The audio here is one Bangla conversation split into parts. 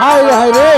হায় রে হায় রে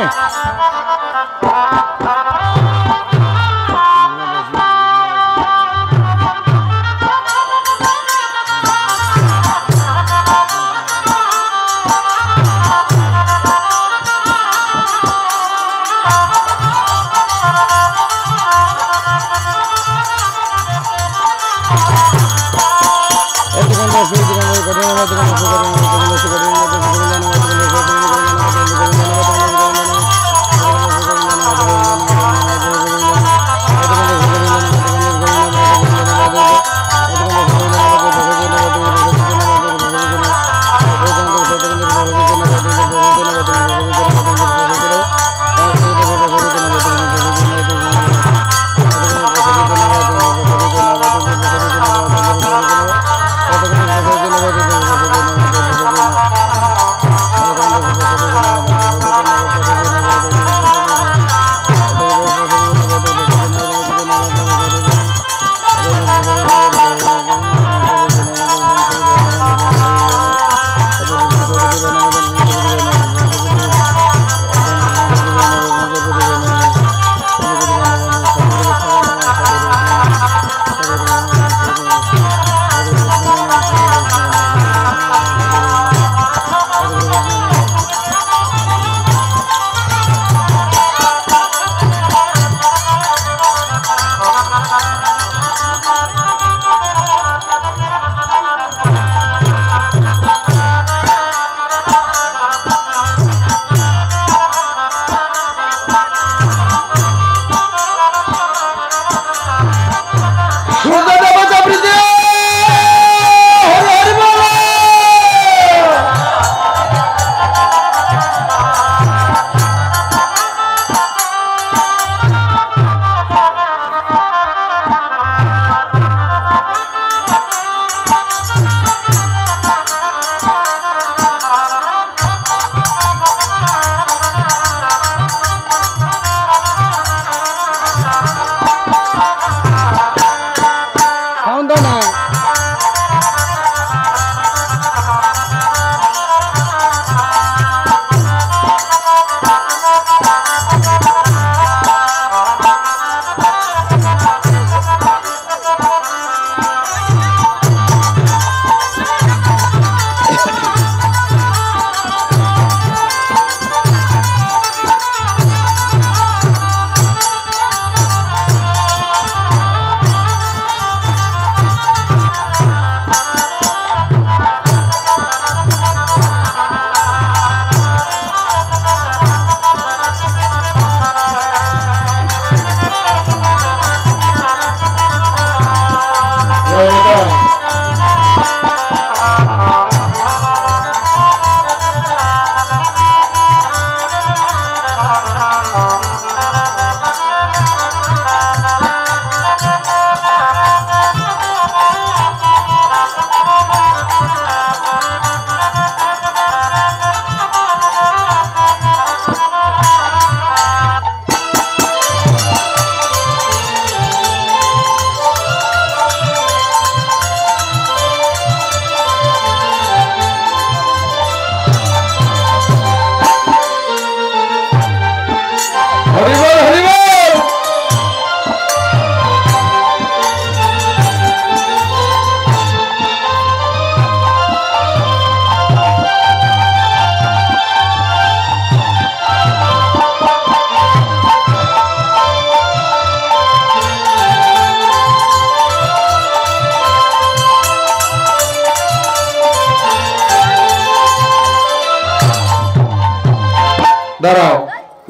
দাঁড়াও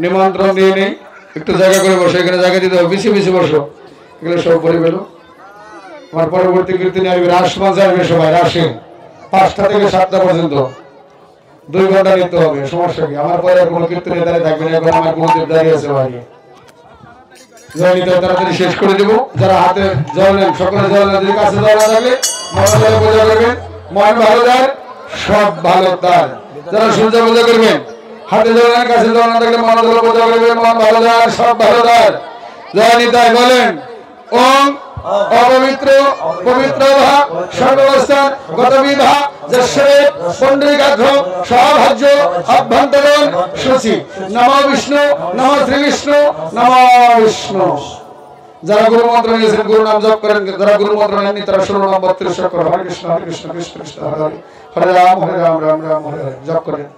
নিমন্ত্রণ দিয়ে নেই একটু জায়গা করে বসো এখানে জায়গা দিতে হবে বেশি বেশি বসো এগুলো সব পরে বেরো আমার পরবর্তী কীর্তনে আসবে রাসমঞ্চে আসবে সবাই রাসে 5টা থেকে 7টা পর্যন্ত 2 ঘন্টা নিতে হবে সমস্যা কি আমার পরে আর কোনো কীর্তনে দাঁড়িয়ে থাকবে না এখন আমার গুরুদেব দাঁড়িয়ে আছে বাইরে জল নিতে তাড়াতাড়ি শেষ করে দেবো যারা হাতে জল নেন সকলে জল নেন কাছে জল না থাকলে মনে জলে পূজা করবেন মন ভালো যার সব ভালো তার যারা সূর্য পূজা করবেন হাতে জল নেন কাছে জল না থাকলে মন জলে পূজা করবেন মন ভালো যার সব ভালো তার জয় নিতাই বলেন ওম অপবিত্র পবিত্র ভা সর্বাবস্থান গতবিধা যশ্বরে পণ্ডরিকাঘ্র সভাজ্য অভ্যন্তরণ শুচি নমো বিষ্ণু নমো শ্রী বিষ্ণু নমো বিষ্ণু। যারা গুরু মন্ত্র নিয়েছেন গুরু নাম জপ করেন, যারা গুরু মন্ত্র নেননি তারা 16 নাম 32 অক্ষর হরে কৃষ্ণ কৃষ্ণ কৃষ্ণ হরে হরে, হরে রাম রাম রাম হরে হরে জপ করেন।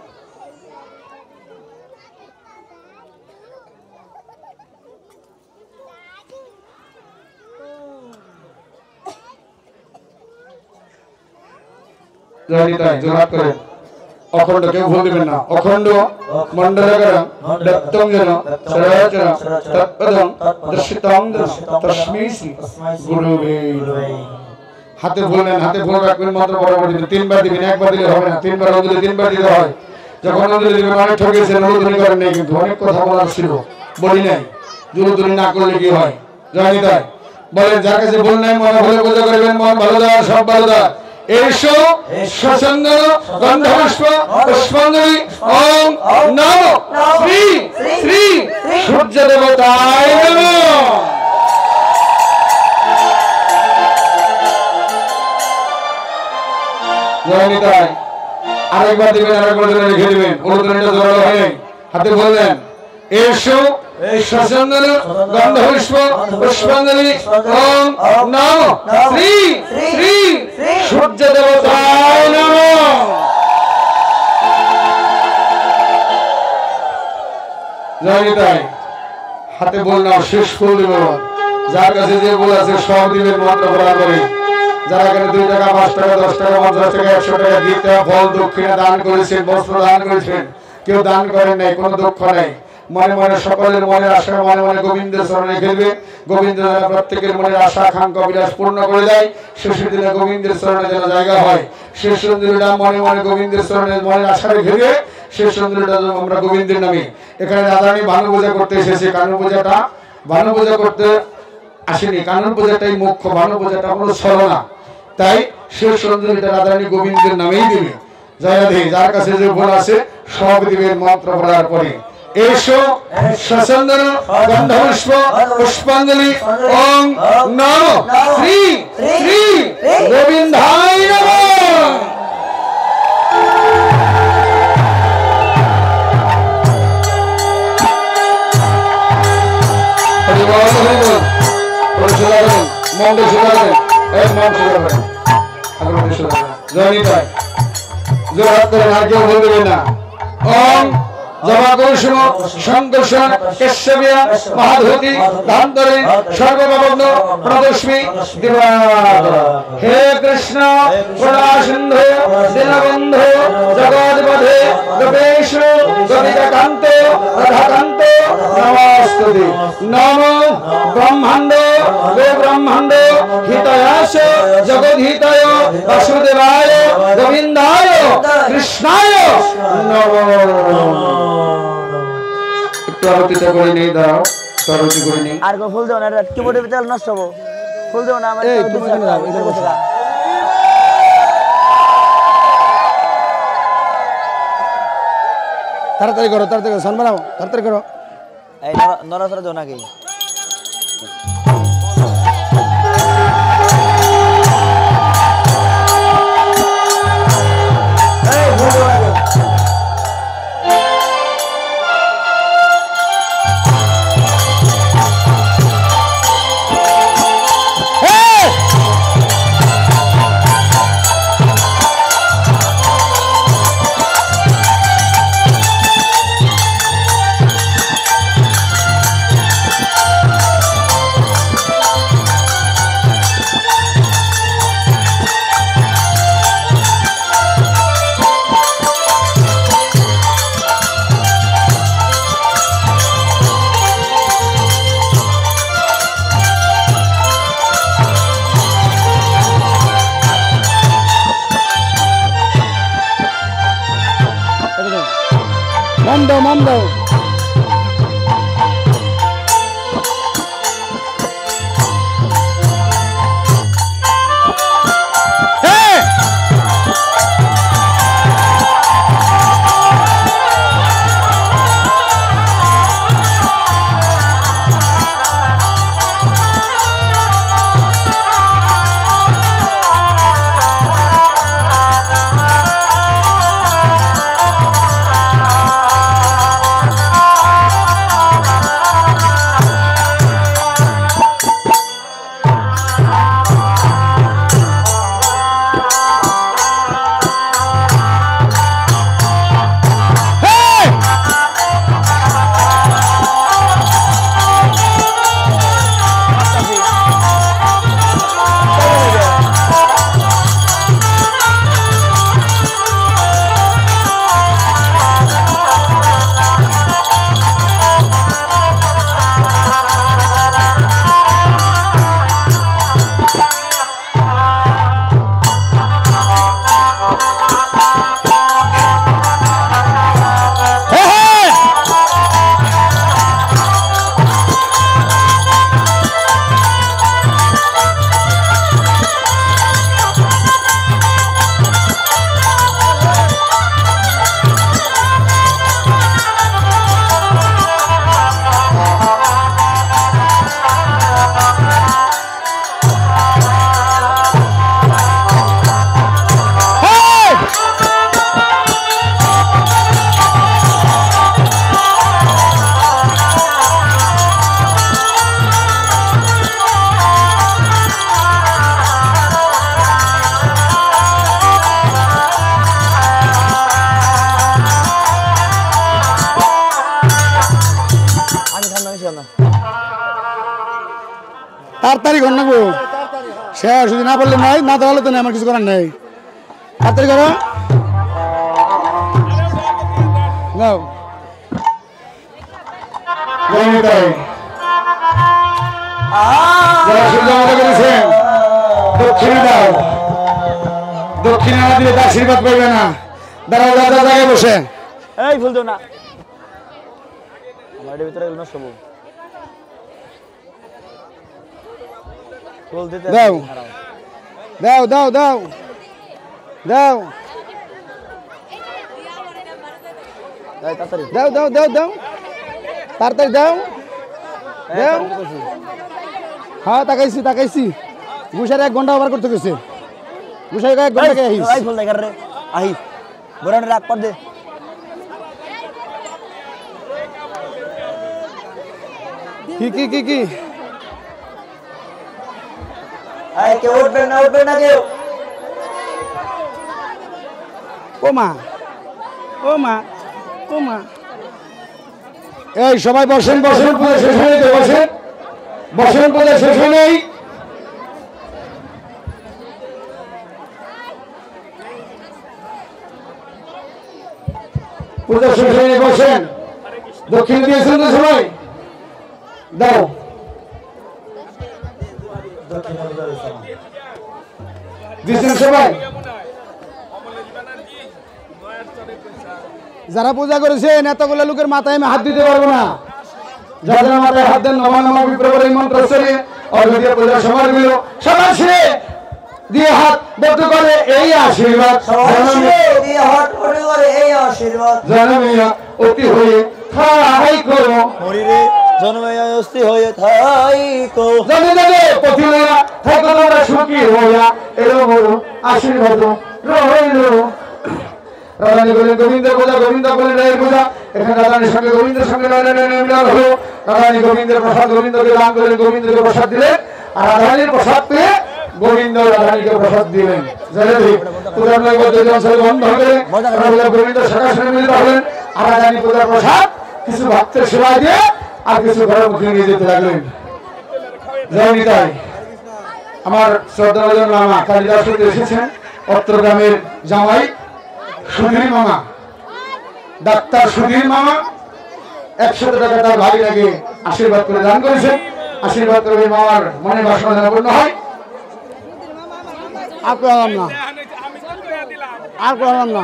জয়নিতাই জোরহাত করেন। অখণ্ড কেউ ভুল দিবেন না। অখণ্ড মণ্ডলকরং দত্তং যেন সরাচর তৎপদং দর্শিতং তস্मै শ্রী গুরুবে। হাতে ভুল নেন, হাতে ভুল রাখবেন, মন্ত্র বরাবর দিবেন। 3 বার দিবেন, একবার দিলে হবে না। 3 বার দিলে 3 বার দিতে হয়। যখন দিলে দিবেন অনেক ঠকেছেন, অনুদনি করেন নাই, কিন্তু অনেক কথা বলার ছিল বলি নাই। জোরদনি না করলে কি হয়? জয়নিতাই বলেন, যার কাছে ভুল নাই মনে ভালো পূজা করবেন, মন ভালো দেওয়ার সব ভালো দেওয়ার। এসো সচন্দন গন্ধপুষ্প পুষ্পাঞ্জলি ওম নমো শ্রী শ্রী সূর্য দেবতায় নমঃ। জয়নিতাই আরেকবার দিবেন, আরেকবার দিলে রেখে দিবেন। অনুদনিটা জোরালো হয়, হাতে বললেন এসো সচন্দন গন্ধপুষ্প পুষ্পাঞ্জলি ওম নমো শ্রী শ্রী সূর্য দেবতায় নমঃ। জয়নিতাই হাতে বল নাও, শেষ ফুল দিব। যার কাছে যে বল আছে সব দিবেন মন্ত্র পড়া করে। যারা এখানে 2 টাকা 5 টাকা 10 টাকা 50 টাকা 100 টাকা দিতে ফল দক্ষিণা দান করেছেন, বস্ত্র দান করেছেন, কেউ দান করেন নাই, কোনো দুঃখ নাই। মনে মনে সকলের মনের আশা মনে মনে গোবিন্দের চরণে খেলবে। গোবিন্দ যেন প্রত্যেকের মনের আশা আকাঙ্ক্ষা অভিলাষ পূর্ণ করে দেয়। শেষের দিনে গোবিন্দের চরণে যেন জায়গা হয়। শেষ সুন্দরীটা মনে মনে গোবিন্দের চরণে মনের আশা রেখে শেষ সুন্দরীটা আমরা গোবিন্দের নামে। এখানে রাধারানী ভানু পূজা করতে এসেছে। কানু পূজাটা ভানু পূজা করতে আসেনি, কানু পূজাটাই মুখ্য, ভানু পূজাটা কোনো ছলনা। তাই শেষ সুন্দরীটা রাধারানী গোবিন্দের নামেই দিবে। জয় রাধে। যার কাছে যে ভুল আছে সব দিবেন মন্ত্র পড়ার পরে। এসো সচন্দন গন্ধপুষ্প পুষ্পাঞ্জলি ওম নমো শ্রী শ্রী গোবিন্দায় নমঃ। জয়নিতাই জোরহাত করেন, আর কেউ ভুল দেবেন না। ওম জবাকুসুম সংকর্ষণ কেশবিয়া মহাধূতি ধান্তরে সর্বভগ্ন প্রদস্মি দিবাকর। হে কৃষ্ণ করুণাসিন্ধু দীনবন্ধু জগৎপথে গোপেশ গোপিকাকান্ত রাধাকান্ত নমস্তুতে। নমো ব্রহ্মাণ্ড গো ব্রহ্মাণ্ড হিতায়াস জগদ্হিতায় বাসুদেবায় গোবিন্দায় কৃষ্ণায় নমঃ। একটু আরতিটা করে নেই, দাও আরতি করে নেই। আর কো ফুল দাও না, কিবোর্ডের ভিতরে নষ্ট হবে। ফুল দাও না আমার এই তুমি কেন দাও, এটা বসো। তাড়াতাড়ি করো, তাড়াতাড়ি করো, সান বানাও, তাড়াতাড়ি করো। এই নরসরা দাও নাকি? এই ফুল দাও নাকি? মম দাও। না তাড়াতাড়ি ঘর নাকবো শেষ যদি না পারলে নয় না দাঁড়ালে তো নেই আমার কিছু করার নেই তাড়াতাড়ি করো নাও দক্ষিণে না দিলে তার আশীর্বাদ পাইবে না দাঁড়াও দাদা জায়গায় বসে এই ফুল দেও না আমার এর ভিতরে নষ্ট হবো ফুল দিতে দাও দাও দাও দাও দাও এই তাড়াতাড়ি দাও দাও দাও দাও তাড়াতাড়ি দাও দাও হ্যাঁ তাকাইছি তাকাইছি গুসার 1 ঘন্টা ওভার করতে গেছে গুসার 1 ঘন্টা কে আহিস এই ফুল দেখার রে আহি বরান রাখ পড় দে কি কি কি কি এই কে উঠবে না কেউ ও মা ও মা ও মা এই সবাই বসেন বসেন পূজা শেষ হয়ে গেছে বসেন বসেন পূজা শেষ হয়ে নেই পূজা শেষ হয়ে বসেন দক্ষিণ দিয়েছেন তো সবাই দাও দিয়েছেন সবাই যারা পূজা করেছেন এতগুলো লোকের মাথায় আমি হাত দিতে দিতে পারবো না যাদের মাথায় হাত দেন নমা নমা বিপ্রবর এই মন্ত্র সরিয়ে অর্ঘ্য পূজা সবার দিল সবার ছেড়ে দিয়ে হাত বদ্ধ করে এই আশীর্বাদ জনমিয়া অতি হয়ে থাই করো হরিরে জন্মে অস্থি হয়ে থাইকো জনে জনে পথি লইয়া থাইকো তোমরা সুখী হইয়া এলো বড় আশীর্বাদ রইল রাধানি বলেন গোবিন্দ পূজা গোবিন্দ বলেন রায়ের পূজা এখানে রাধানির সঙ্গে গোবিন্দের সঙ্গে মিলন হলো রাধানি গোবিন্দের প্রসাদ গোবিন্দকে দান করলেন গোবিন্দকে প্রসাদ দিলেন আর রাধানির প্রসাদ পেয়ে গোবিন্দ রাধানিকে প্রসাদ দিলেন পূজার অঞ্চলে বন্ধ হবে গোবিন্দ সকাশনে মিলিত হলেন আর রাধানি পূজার প্রসাদ কিছু ভক্তের সেবা দিয়ে আর কিছু ঘরের মুখে নিয়ে যেতে লাগলেন জয় নিতাই আমার শ্রদ্ধাভাজন মামা কালিদাস এসেছেন অত্র গ্রামের জামাই সুধীর মামা ডাক্তার সুধীর মামা 100 টাকা তার ভাই লাগে আশীর্বাদ করে দান করেছেন আশীর্বাদ করে মামার মনে বাসনা যেন পূর্ণ হয় আর করলাম না আর করলাম না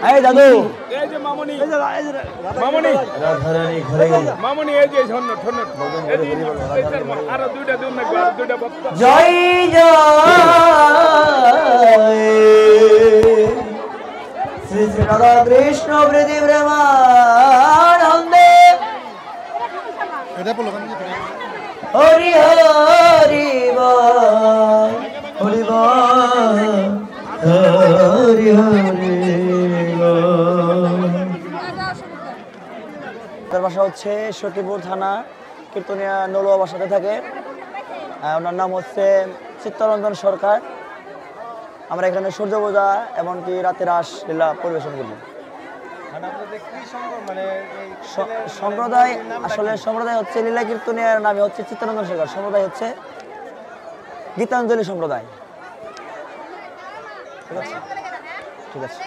এই দাদু এই যে মামনি মামনি রাধারানী ঘরে গেল মামনি এই যে ধন্য ধন্য আর দুইটা দিন না আর দুইটা বক্তা জয় জয় শ্রী শ্রী রাধা কৃষ্ণ প্রীতি প্রেমানন্দে হরি হরি বল হরি বল হরি হরি তার বাসা হচ্ছে সখীপুর থানা কীর্তনিয়া নলুয়া বাসাতে থাকে ওনার নাম হচ্ছে চিত্তরঞ্জন সরকার আমরা এখানে সূর্য পূজা এমনকি রাতে রাস লীলা পরিবেশন করি সম্প্রদায় আসলে সম্প্রদায় হচ্ছে লীলা কীর্তনিয়ার নামে হচ্ছে চিত্তরঞ্জন সরকার সম্প্রদায় হচ্ছে গীতাঞ্জলি সম্প্রদায় ঠিক আছে ঠিক আছে